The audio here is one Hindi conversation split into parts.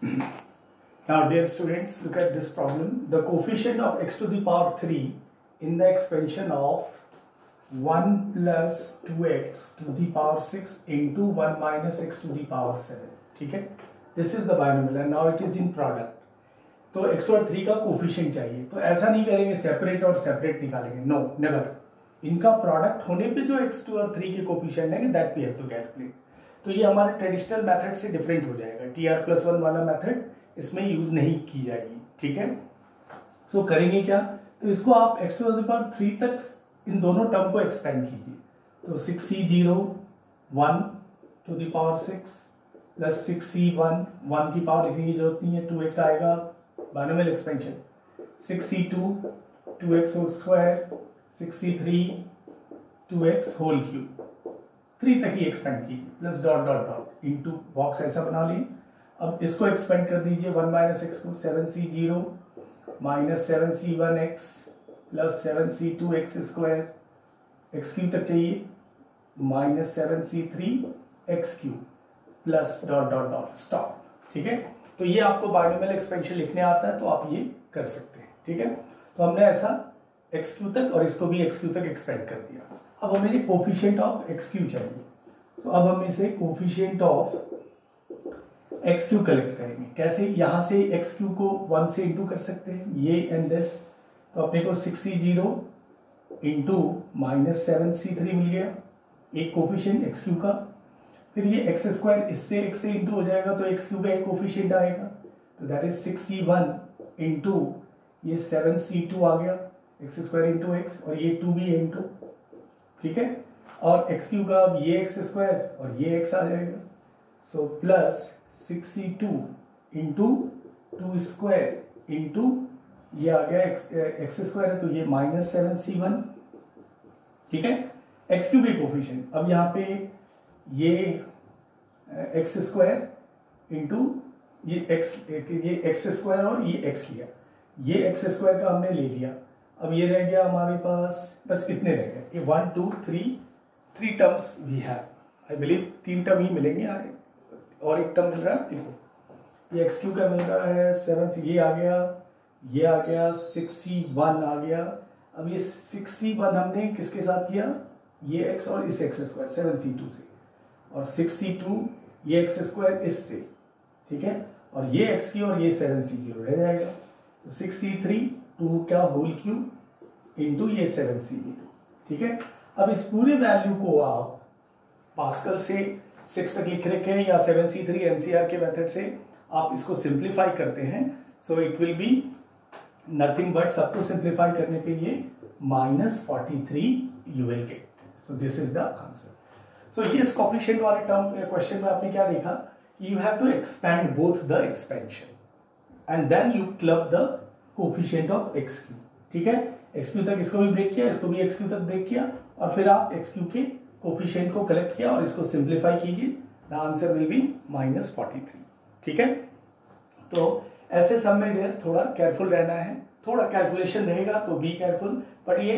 Now dear students, look at this problem. The coefficient of x to the power 3 in the expansion of 1 plus 2x to the power 6 into 1 minus x to the power 7. ठीक है, this is the binomial and now it is in product. तो x और 3 का कोफिशिएंट चाहिए. तो ऐसा नहीं करेंगे सेपरेट और सेपरेट निकालेंगे, नो नेवर. इनका प्रोडक्ट होने पे जो x2 और 3 के कोफिशिएंट है that we have to calculate. तो ये हमारे ट्रेडिशनल मेथड से डिफरेंट हो जाएगा. tr+1 वाला मेथड इसमें यूज नहीं की जाएगी. ठीक है, सो करेंगे क्या, तो इसको आप x to the power 3 तक इन दोनों टर्म को एक्सपेंड कीजिए. तो 6c0 1 to the power 6 plus 6c1 1 की पावर लिखने की जरूरत नहीं है, 2x आएगा binomial expansion. 6c2 2x whole square, 6c3 2x whole cube. 3 तक ही एक्सपेंड कीजिए plus dot dot dot into box ऐसा बना ली. अब इसको एक्सपेंड कर दीजिए 1 माइनस एक्स को. 7c0 minus 7c1x plus 7c2x square, x cube तक चाहिए, minus 7c3x cube plus dot dot dot stop. ठीक है, तो ये आपको बायनोमियल एक्सपेंशन लिखने आता है तो आप ये कर सकते हैं. ठीक है, तो हमने ऐसा एक्स क्यू तक और इसको भी एक्स क्यू तक एक्सपेंड कर दिया. अब हमें ये कोफिशिएंट ऑफ एक्स क्यू चाहिए. तो अब हम इसे coefficient of x Q collect करेंगे. कैसे, यहाँ से एक्स क्यू को 1 से इंटू कर सकते हैं, ये एंड दिस. तो अपने को 6c0 इंटू माइनस 7c3 मिल गया, एक कोफिशिएंट एक्स क्यू का. फिर ये एक्स स्क्वायर इससे एक्स से इंटू हो जाएगा तो एक्स क्यू का एक कोफिशिएंट आएगा. तो दैट इज 6c1 इंटू ये 7c2 आ गया, एक्स स्क्वायर इंटू एक्स, और ये 2 भी है इंटू. ठीक है, और एक्स क्यू का अब ये एक्स स्क्वायर और ये एक्स आ जाएगा. So plus 6c2 into 2 square into ये आ गया एक्स स्क्वायर है तो ये माइनस 7c1. ठीक है, एक्स क्यू भी कोफिशिएंट. अब यहाँ पे ये एक्स स्क्वायर इंटू ये एक्स स्क्वायर और ये एक्स लिया, ये एक्स स्क्वायर का हमने ले लिया. अब ये रह गया हमारे पास, बस कितने रह गए, ये 1 2 3 terms we have. I believe 3 term ही मिलेंगे, और एक टर्म मिल रहा है देखो, ये एक्स क्यू का मिल रहा है 7, ये आ गया, ये आ गया 6c1 आ गया. अब ये 6c1 हमने किसके साथ किया, ये एक्स और इस एक्स स्क्वायर 7c2 से, और 6c2 ये एक्स स्क्वायर इससे. ठीक है, और ये एक्स की और ये 7c0 रह जाएगा. तो 6c3 2 का होल क्यूब इंटू ये 7c0. ठीक है, अब इस पूरे वैल्यू को आप पास्कल से 6 तक लिख रखे हैं या 7c3 एनसीआर के मेथड से आप इसको सिंप्लीफाई करते हैं. So it will be nothing but, सबको सिंप्लीफाई करने पे ये -43 you will get. So this is the answer. So इस कोफिशिएंट वाले टर्म क्वेश्चन में आपने क्या देखा, you have to expand both the expansion and then you club the coefficient of x q. ठीक है, एक्स क्यू तक इसको भी ब्रेक किया, इसको भी एक्स क्यू तक ब्रेक किया, और फिर आप एक्स क्यू के कोफिशिएंट को कलेक्ट किया और इसको सिंप्लीफाई कीजिए. The answer will be -43. ठीक है, तो ऐसे सब में डियर थोड़ा केयरफुल रहना है, थोड़ा कैलकुलेशन रहेगा तो बी केयरफुल. बट ये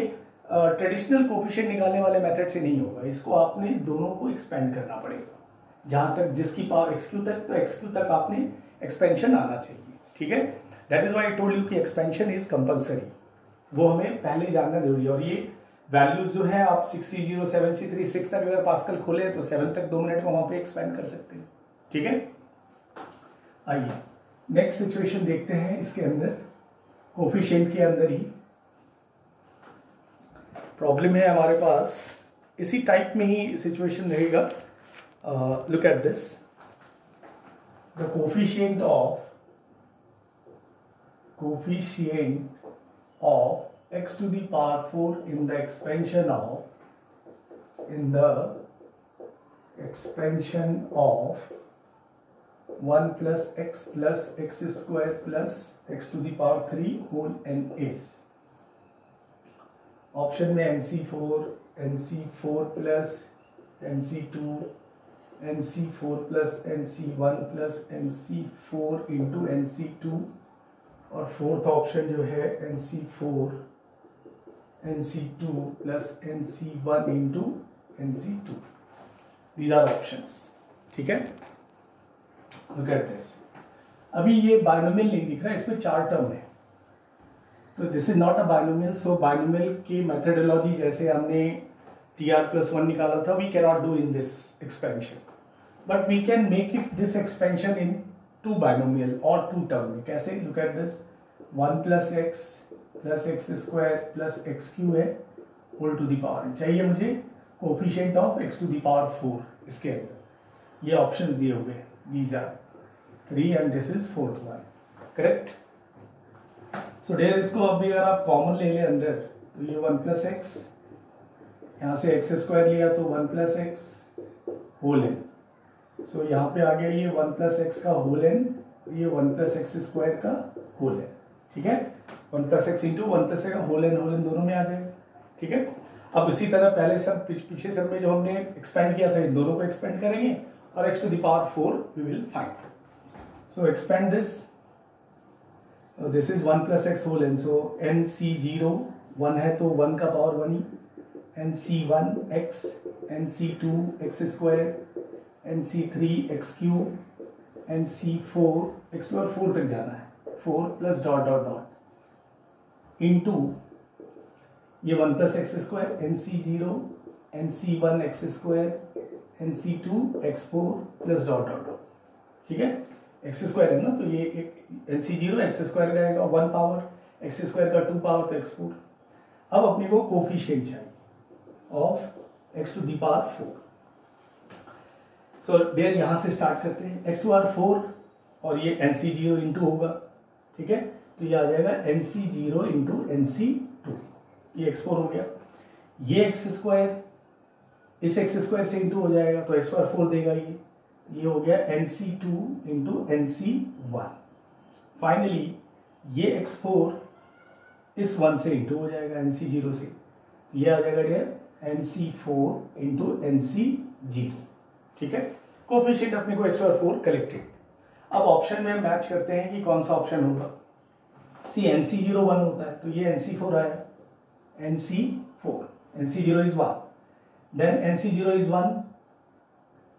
ट्रेडिशनल कोफिशिएंट निकालने वाले मेथड से नहीं होगा, इसको आपने दोनों को एक्सपेंड करना पड़ेगा. जहां तक जिसकी पावर एक्स क्यू तक, तो एक्स क्यू तक आपने एक्सपेंशन आना चाहिए. ठीक है, that is why I told you कि एक्सपेंशन इज कंपलसरी, वो हमें पहले जानना जरूरी है. और ये वैल्यूज जो है आप 6c0 7c3 6 तक अगर पास्कल खोले तो 7 तक 2 मिनट में वहां पे एक्सपेंड कर सकते हैं. ठीक है, आइए नेक्स्ट सिचुएशन देखते हैं. इसके अंदर कोफिशिएंट के अंदर ही प्रॉब्लम है हमारे पास, इसी टाइप में ही सिचुएशन रहेगा. Look at this, the coefficient of x to the power 4 in the expansion of 1 plus x square plus x to the power 3 whole n is. Option में NC4 plus NC2 NC4 plus NC1 plus NC4 into NC2, और फोर्थ ऑप्शन जो है NC4 NC2 plus NC1 into NC2. These are options. ठीक है, look at this. अभी ये बाइनोमियल नहीं दिख रहा है, इसमें 4 टर्म है, तो this is not a binomial. So binomial की मेथडोलॉजी जैसे हमने TR+1 निकाला था, we can not do in this expansion, but we can make it this expansion in 2 binomial और 2 टर्म में. कैसे? Look at this, 1 + x + x² है होल टू द पावर. चाहिए मुझे कोफिशिएंट ऑफ x⁴ इसके अंदर. ये ऑप्शंस दिए हुए हैं, these are 3 and this is 4th one. Correct? So dear इसको अभी अगर आप कॉमन ले लें अंदर, तो ये 1 + x, यहाँ से x² लिया तो 1 + x होल n. सो यहाँ पे आ गया ये 1 + x का होल n, ये 1 + x² का होल n. ठीक है? 1 + x × 1 + x होल n दोनों में आ जाएगा. ठीक है? अब इसी तरह पहले सब पीछे सब में जो हमने एक्सपेंड किया था, इन दोनों को एक्सपेंड करेंगे और x⁴ we will find. So expand this, this is 1 + x whole n. So nc0 1 है तो 1 का पावर 1 ही, nc1 x, nc2 x², nc3 x³, nc4 x⁴ तक जाना है, 4 + डॉट डॉट डॉट इनटू ये 1 + x², nc0 nc1 x², nc2 x4 + dot dot dot. ठीक है? x² है ना, तो ये एक nc0 x² का आएगा 1 पावर, x² का 2 पावर तो x4. अब अपने को कोफिशिएंट चाहिए ऑफ x⁴. सो देयर यहाँ से स्टार्ट करते हैं. x⁴ और ये nc0 इंटू होगा. ठीक है? तो ये आ जाएगा nc0 × nc2. ये x4 हो गया. ये x² इस x² से इंटू हो जाएगा तो x⁴ देगा ये हो गया nc2 × nc1. फाइनली ये x4 इस 1 से इंटू हो जाएगा nc0 से, ये आ जाएगा डियर nc4 × nc0. ठीक है? कोफिशिएंट अपने को x⁴ कलेक्टेड. अब ऑप्शन में मैच करते हैं कि कौन सा ऑप्शन होगा. सी nc0 1 होता है तो ये nc4 आएगा, nc4, nc0 is 1, then nc0 is 1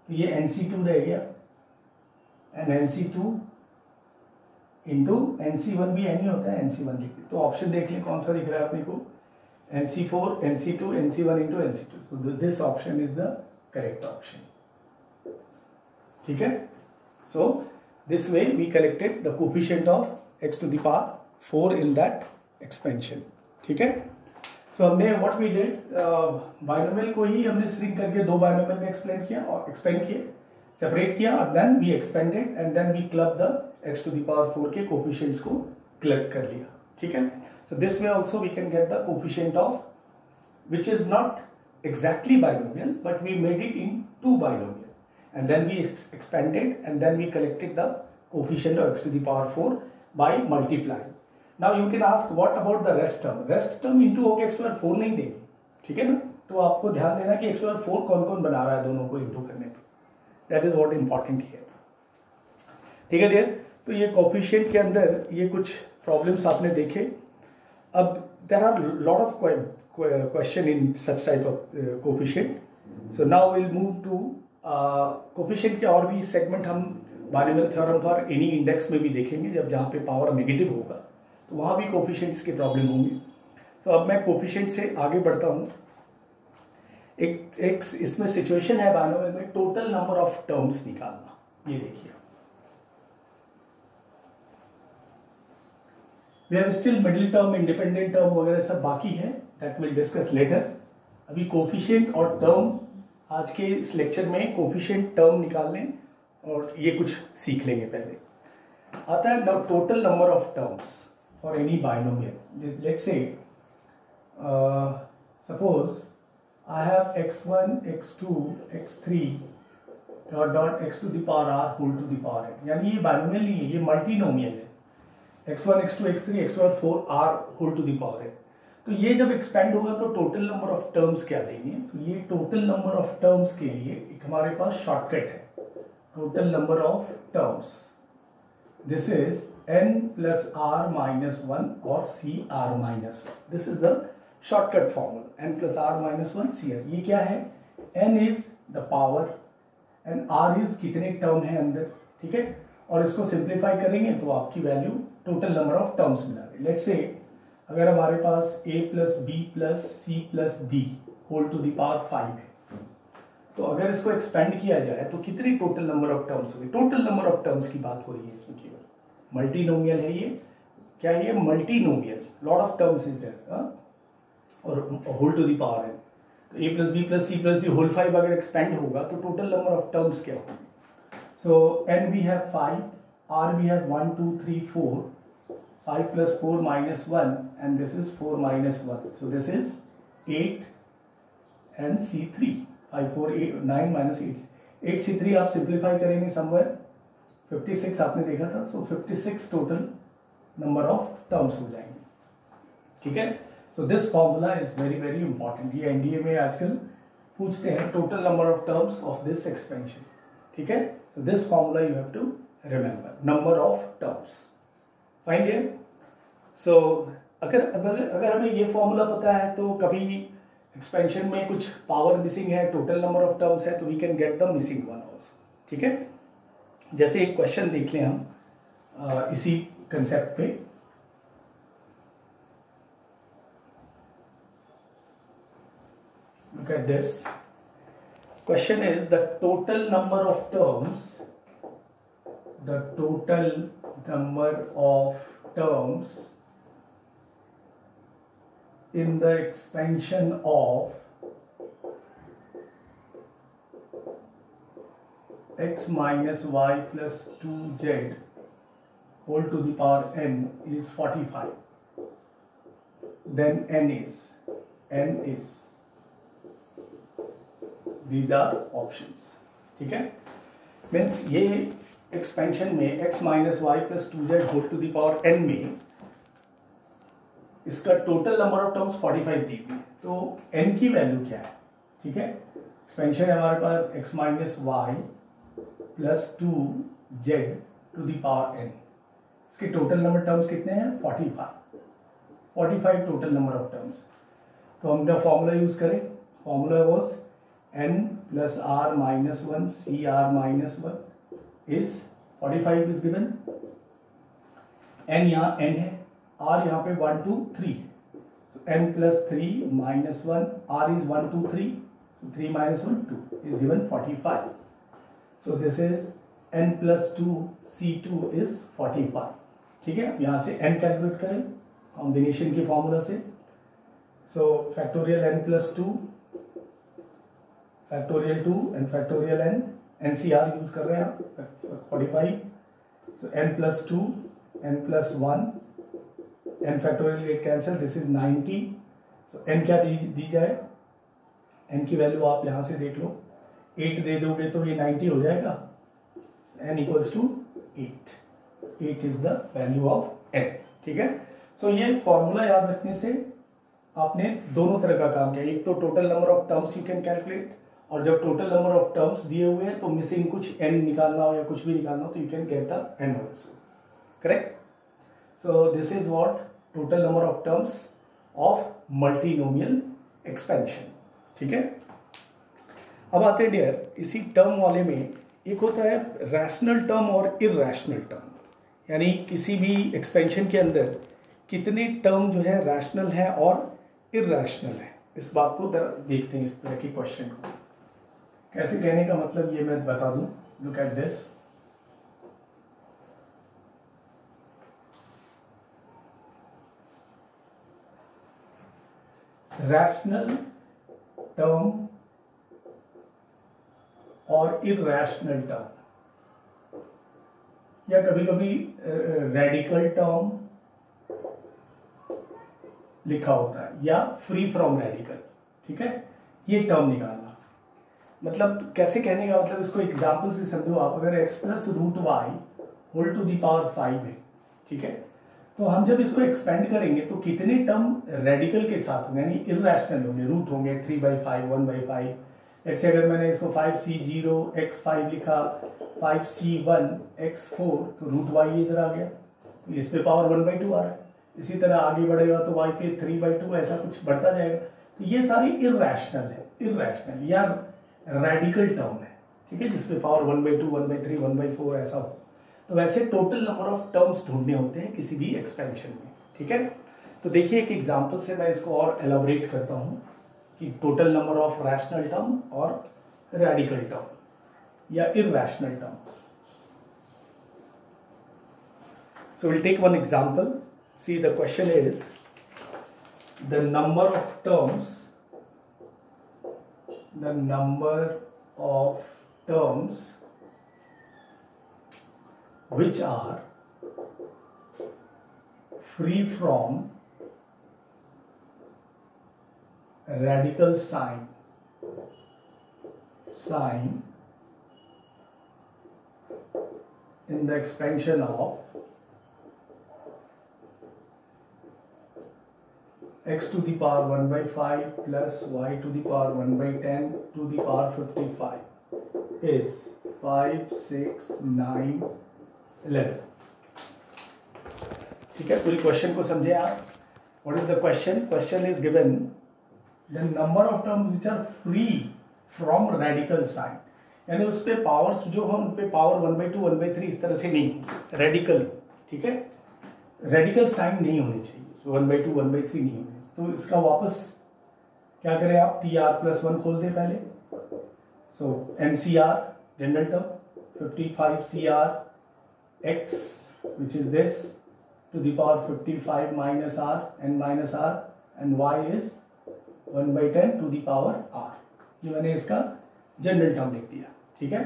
तो ये nc2 रह गया, and nc2 इंटू nc1 भी n ही होता है, nc1 लिखते. तो ऑप्शन देख लें कौन सा दिख रहा है अपने को, nc4 nc2 nc1 × nc2. so this option is the correct option. ठीक है? so this way we collected the coefficient of x⁴ in that expansion. ठीक है? सो हमने व्हाट वी डिड, बाइनोमियल को ही हमने श्रिंक करके 2 बाइनोमियल में एक्सप्लेन किया और एक्सपेंड किए, सेपरेट किया, और then we expanded and then we club the x⁴ के कोफिशिएंट्स को कलेक्ट कर लिया. ठीक है? So this way also we can get the coefficient of which is not exactly binomial but we made it in 2 binomial and then we expanded and then we collected the coefficient of x⁴ by multiplying. Now you can ask what about the rest term. Rest term into होकर x⁴ नहीं देंगे. ठीक है ना? तो आपको ध्यान देना कि x⁴ कौन कौन बना रहा है दोनों को इंटू करने पे. That is what important here. ठीक है डियर? तो ये कोफिशिएंट के अंदर ये कुछ प्रॉब्लम्स आपने देखे. अब there are lot of question in such type of coefficient. So now will move to coefficient के और भी सेगमेंट हम binomial theorem for any index में भी देखेंगे. जब जहाँ पे पावर नेगेटिव होगा तो वहाँ भी कोफिशिएंट्स के प्रॉब्लम होंगे. सो अब मैं कोफिशिएंट से आगे बढ़ता हूँ. एक इसमें सिचुएशन है बाइनोमियल में, टोटल नंबर ऑफ टर्म्स निकालना. ये देखिए, we have still middle term, independent term वगैरह सब बाकी है, दैट विल डिस्कस लेटर. अभी कोफिशिएंट और टर्म आज के इस लेक्चर में कोफिशिएंट टर्म निकालने और ये कुछ सीख लेंगे. पहले आता है now total number of terms for any binomial. Let's say suppose I have x1 x2 x3 dot dot x⁴ r whole to the power n. यानी ये बाइनोमियल नहीं है, ये मल्टीनोमियल है. x1 x2 x3 x⁴ r whole to the power n. तो ये जब एक्सपेंड होगा तो टोटल नंबर ऑफ टर्म्स क्या देंगे. तो ये टोटल नंबर ऑफ टर्म्स के लिए एक हमारे पास शॉर्टकट है. Total number of terms, this is n plus r minus 1 or cr minus 1. This is the shortcut formula. n plus r minus 1 cr. ये क्या है? n is the power and r is कितने टर्म है अंदर. ठीक है? और इसको सिंप्लीफाई करेंगे तो आपकी value total number of terms मिला रही। लेट्स से अगर हमारे पास a plus b plus c plus d whole to the power 5 है, तो अगर इसको एक्सपेंड किया जाए तो कितनी टोटल नंबर ऑफ टर्म्स होगी? टोटल नंबर ऑफ टर्म्स की बात हो रही है इसमें, केवल मल्टीनोमियल है ये। क्या है ये? Multinomial, lot of terms is there और whole to the power n। तो a plus b plus c plus d whole 5 अगर एक्सपेंड होगा तो टोटल नंबर ऑफ टर्म्स क्या होगी? So n we have 5, r we have 1 2 3 4, 5 plus 4 minus 1 and this is 4 minus 1, so this is 8 and c3, 5 4 8 9 minus 8, 8 c3 आप सिंप्लीफाई करेंगे समवेयर 56 आपने देखा था, so 56 total number of terms हो जाएंगे। ठीक है, so this formula is very very important, ये एनडीए में आजकल पूछते हैं total number of terms of this expansion. ठीक है, so this formula you have to remember, number of terms. Find it. So अगर हमें ये फॉर्मूला पता है तो कभी एक्सपेंशन में कुछ पावर मिसिंग है, टोटल नंबर ऑफ टर्म्स है, तो we can get the missing one also. ठीक है, जैसे एक क्वेश्चन देख लें हम इसी कंसेप्ट पे। Look at this. Question is the total number of terms, the total number of terms in the expansion of x minus y plus 2z whole to the power n is 45. Then n is these are options। ठीक है, मीन्स ये एक्सपेंशन में x minus y plus 2z whole to the power n में इसका टोटल नंबर ऑफ टर्म्स 45 दी हुई है, तो n की वैल्यू क्या है? ठीक है, एक्सपेंशन है हमारे पास x minus y plus 2z to the power n, इसके टोटल नंबर टर्म्स कितने हैं? 45 टोटल नंबर ऑफ टर्म्स। तो हम जब फॉर्मूला यूज करें, formula was n plus r minus 1 cr minus 1 is 45 is given। n यहाँ n है, r यहाँ पे 1 2 3 है, so n plus 3 minus 1, r is 1 2 3, so 3 minus 1 2 is given 45। so this is n plus 2 c2 is 45। ठीक है, यहाँ से n कैलकुलेट करें कॉम्बिनेशन के फॉर्मूला से, so factorial n plus 2 factorial 2 and factorial n, NCR use कर रहे हैं आप 45, so n plus 2 n plus 1 n factorial get cancel, this is 90। so n क्या दी जाए? n की वैल्यू आप यहाँ से देख लो, 8 दे दोगे तो ये 90 हो जाएगा, n equals to 8 is the value of n। ठीक है, सो ये फॉर्मूला याद रखने से आपने दोनों तरह का काम किया, एक तो total number of terms you can calculate, और जब टोटल नंबर ऑफ टर्म्स दिए हुए हैं तो मिसिंग कुछ n निकालना हो या कुछ भी निकालना हो तो you can get the n also. Correct, so this is what total number of terms of multinomial expansion. ठीक है, अब आते हैं डियर इसी टर्म वाले में, एक होता है रैशनल टर्म और इरैशनल टर्म, यानी किसी भी एक्सपेंशन के अंदर कितने टर्म जो है रैशनल है और इरैशनल है, इस बात को देखते हैं। इस तरह के क्वेश्चन को कैसे कहने का मतलब ये मैं बता दूं। Look at this, rational term और इरैशनल टर्म, या कभी कभी रेडिकल टर्म लिखा होता है या फ्री फ्रॉम रेडिकल। ठीक है, ये टर्म निकालना मतलब कैसे कहने का मतलब, इसको एग्जाम्पल से समझो आप। अगर x plus root y whole to the power 5 है, ठीक है, तो हम जब इसको एक्सपेंड करेंगे तो कितने टर्म रेडिकल के साथ होंगे, यानी इरैशनल होंगे, रूट होंगे 3/5 1/5। जैसे अगर मैंने इसको 5c0 x5 लिखा, 5c1 x4, तो रूट वाई इधर आ गया, तो इस पे पावर 1/2 आ रहा है। इसी तरह आगे बढ़ेगा तो y पे 3/2 ऐसा कुछ बढ़ता जाएगा। तो ये सारी इरैशनल है, इरैशनल या रेडिकल टर्म है। ठीक है, जिसमें पावर 1/2 1/3 1/4 ऐसा हो, तो वैसे टोटल नंबर ऑफ टर्म्स ढूंढने होते हैं किसी भी एक्सपेंशन में, ठीक है। तो देखिए एक एग्जांपल से मैं इसको और एलाबोरेट करता हूँ कि total number of rational term और रेडिकल टर्म या irrational terms. So we'll take one example. See, the question is the number of terms which are free from radical sign in the expansion of x to the power 1 by 5 plus y to the power 1 by 10 to the power 55 is 5, 6, 9, 11। ठीक है, पूरी क्वेश्चन को समझे आप। What is the question? Question is given the number of term which are free from radical sign, यानी उस पे पावर्स जो है उन पे पावर 1 by 2, 1 by 3 इस तरह से नहीं, रेडिकल, ठीक है, रेडिकल साइन नहीं होनी चाहिए, 1 by 2, 1 by 3 नहीं होनी। तो इसका वापस क्या करें आप, TR+1 खोल दें पहले। सो NCR general term 55 CR x which is this to the power 55 minus r and minus r and y is 1 by 10 to the power r। ये मैंने इसका जनरल टर्म लिख दिया, ठीक है।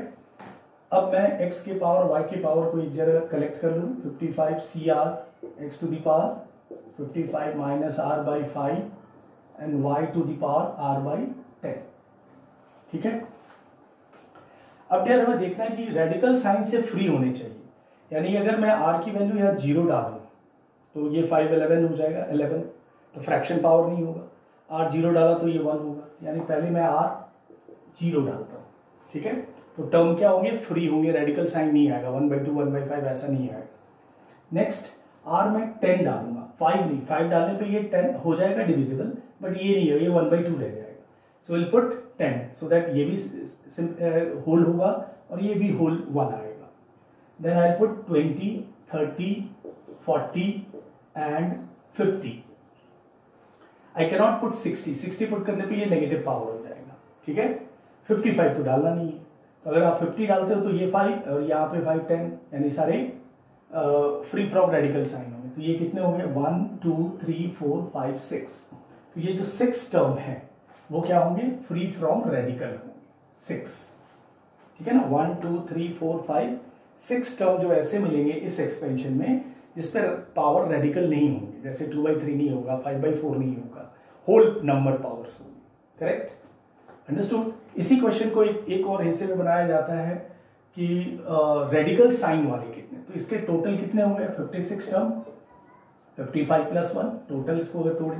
अब मैं x के पावर y के पावर को एक जगह कलेक्ट कर लूँ, 55 CR x to the power 55 minus r by 5 and y to the power r by 10, ठीक है। अब यार हमें देखना है कि रेडिकल साइन से फ्री होने चाहिए, यानी अगर मैं r की वैल्यू यहाँ 0 डालूं तो ये 5 11 हो जाएगा, 11 तो फ्रैक्शन पावर नहीं होगा, r 0 डाला तो ये 1 होगा, यानी पहले मैं r 0 डालता हूँ, ठीक है। तो टर्म क्या होंगे, फ्री होंगे, रेडिकल साइन नहीं आएगा, 1 by 2, 1 by 5 ऐसा नहीं आएगा। नेक्स्ट r में 10 डालूंगा, 5 नहीं, 5 डालने पे ये 10 हो जाएगा डिविजिबल, बट ये नहीं है, ये 1 by 2 रह जाएगा। So will put 10 so that ये भी होल होगा और ये भी होल 1 आएगा। Then I put 20, 30, 40 and 50। I can not put 60 put करने पे ये नेगेटिव पावर हो जाएगा, ठीक है। 55 तो डालना नहीं है, तो अगर आप 50 डालते हो तो ये 5 और यहाँ पे 5, 10 यानी सारे फ्री फ्रॉम रेडिकल साइन होंगे। तो ये कितने होंगे, 1, 2, 3, 4, 5, 6। तो ये जो 6 टर्म है वो क्या होंगे, फ्री फ्रॉम रेडिकल होंगे, 6, ठीक है ना। 1, 2, 3, 4, 5, 6 टर्म जो ऐसे मिलेंगे इस एक्सपेंशन में जिस पर पावर रेडिकल नहीं होंगे, जैसे 2 by 3 नहीं होगा, 5 by 4 नहीं होगा, होल नंबर पावर्स होंगे, करेक्ट, अंडरस्टूड। इसी क्वेश्चन को एक और हिस्से में बनाया जाता है कि रेडिकल साइन वाले कितने, तो इसके टोटल कितने होंगे, 56 टर्म, 55 + 1 टोटल, इसको अगर तोड़े,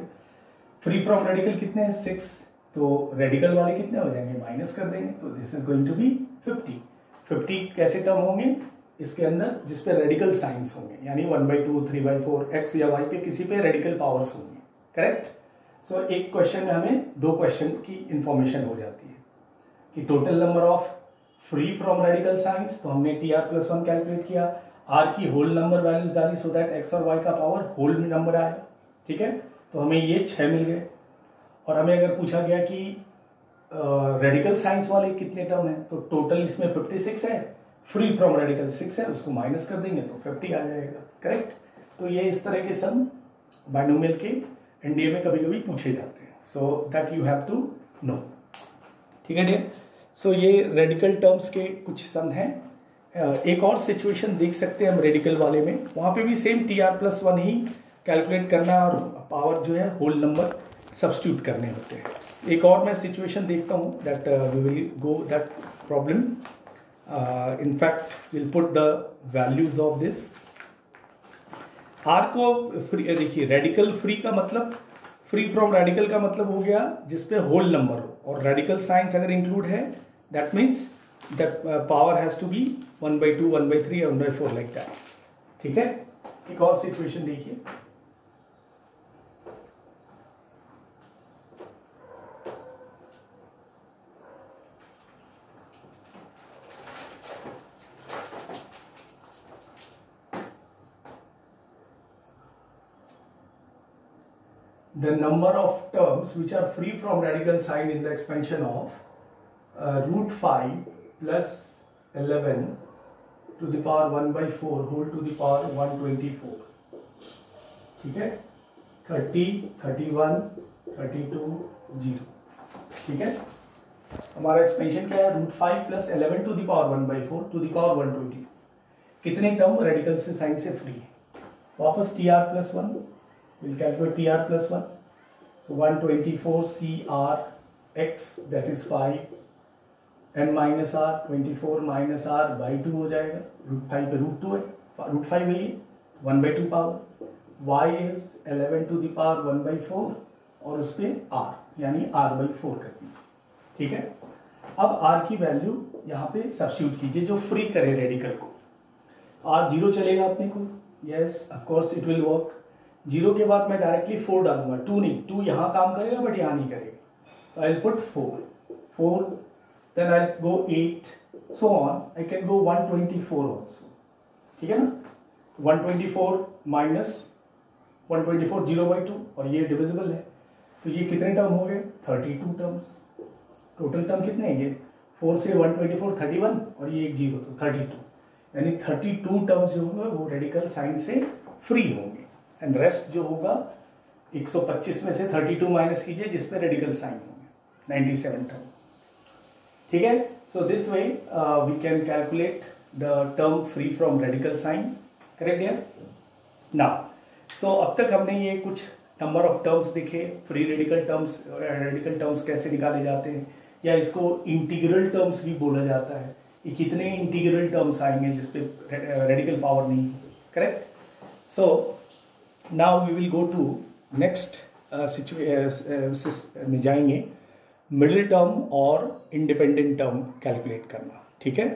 फ्री फ्रॉम रेडिकल कितने हैं, 6, तो रेडिकल वाले कितने हो जाएंगे, माइनस कर देंगे, तो this is going to be 50 कैसे टर्म होंगे इसके अंदर जिस पे रेडिकल साइंस होंगे, यानी 1 by 2, 3 by 4 x या y पे किसी पे रेडिकल पावर्स होंगे, करेक्ट। सो एक क्वेश्चन में हमें 2 क्वेश्चन की इंफॉर्मेशन हो जाती है कि total number of free from radical science, तो हमने TR+1 कैलकुलेट किया, r की होल नंबर वैल्यूज डाली सो दैट x और y का पावर होल नंबर आया, ठीक है। तो हमें ये 6 मिल गए, और हमें अगर पूछा गया कि रेडिकल साइंस वाले कितने टर्म हैं, तो टोटल इसमें 56 है, फ्री फ्रॉम रेडिकल 6 है, उसको माइनस कर देंगे तो 50 आ जाएगा, करेक्ट। तो ये इस तरह के सम बाइनोमियल के एनडीए में कभी कभी पूछे जाते हैं, so that you have to know, ठीक है डियर। सो ये रेडिकल टर्म्स के कुछ सम हैं। एक और सिचुएशन देख सकते हैं हम रेडिकल वाले में, वहाँ पे भी सेम TR+1 ही कैलकुलेट करना और पावर जो है होल नंबर सब्स्टिट्यूट करने होते हैं। एक और मैं सिचुएशन देखता हूँ that we will go that problem, in fact will put the values of this. R को फ्री, देखिए रेडिकल फ्री का मतलब, फ्री फ्रॉम रेडिकल का मतलब हो गया जिसपे होल नंबर हो, और रेडिकल साइंस अगर इंक्लूड है that means that power has to be 1 by 2, 1 by 3, 1 by 4 like that, ठीक है। एक और सिचुएशन देखिए, the number of terms which are free from radical sign in the expansion of root 5 plus 11 to the power 1 by 4 whole to the power 124. ठीक है, 30, 31, 32, 0. ठीक है, हमारा एक्सपेंशन क्या है, root 5 plus 11 to the power 1 by 4 to the power 120. कितने टर्म रेडिकल से साइन से फ्री है. वापस T R plus 1, will calculate T R plus 1. So 124 C R x that is 5 n minus r 24 minus r by 2 हो जाएगा. रूट 5 पे रूट 2 है, रूट 5 है ये 1 बाई 2 पावर. y is 11 to the power 1 by 4 और उस पर r यानी r बाई 4 कर दीजिए. ठीक है, अब r की वैल्यू यहाँ पे सब्स्टिट्यूट कीजिए जो फ्री करे रेडिकल को. r 0 चलेगा अपने को, yes of course it will work. 0 के बाद मैं डायरेक्टली 4 डालूंगा, 2 नहीं. 2 यहाँ काम करेगा बट यहाँ नहीं करेगा. So I will put 4 then I go 8 so on. I can go 124 also. ठीक है ना, 124 माइनस 124 0 बाई 2 और ये डिविजिबल है. तो ये कितने टर्म हो गए, 32 टर्म्स. टोटल टर्म कितने हैं ये, 4 से 124 31 और ये एक 0 तो 32. यानी 32 टर्म्स जो होंगे वो रेडिकल साइन से फ्री होंगे. एंड रेस्ट जो होगा 125 में से 32 माइनस कीजिए जिसमें रेडिकल साइन होंगे, 97 टर्म. ठीक है, so this way we can calculate the term free from radical sign. Correct यार. नाउ सो अब तक हमने ये कुछ नंबर ऑफ टर्म्स देखे, फ्री रेडिकल टर्म्स कैसे निकाले जाते हैं, या इसको इंटीग्रल टर्म्स भी बोला जाता है. ये कितने इंटीग्रल टर्म्स आएंगे जिसपे रेडिकल पावर नहीं है. Correct. So now we will go to next में जाएंगे, मिडिल टर्म और इंडिपेंडेंट टर्म कैलकुलेट करना. ठीक है.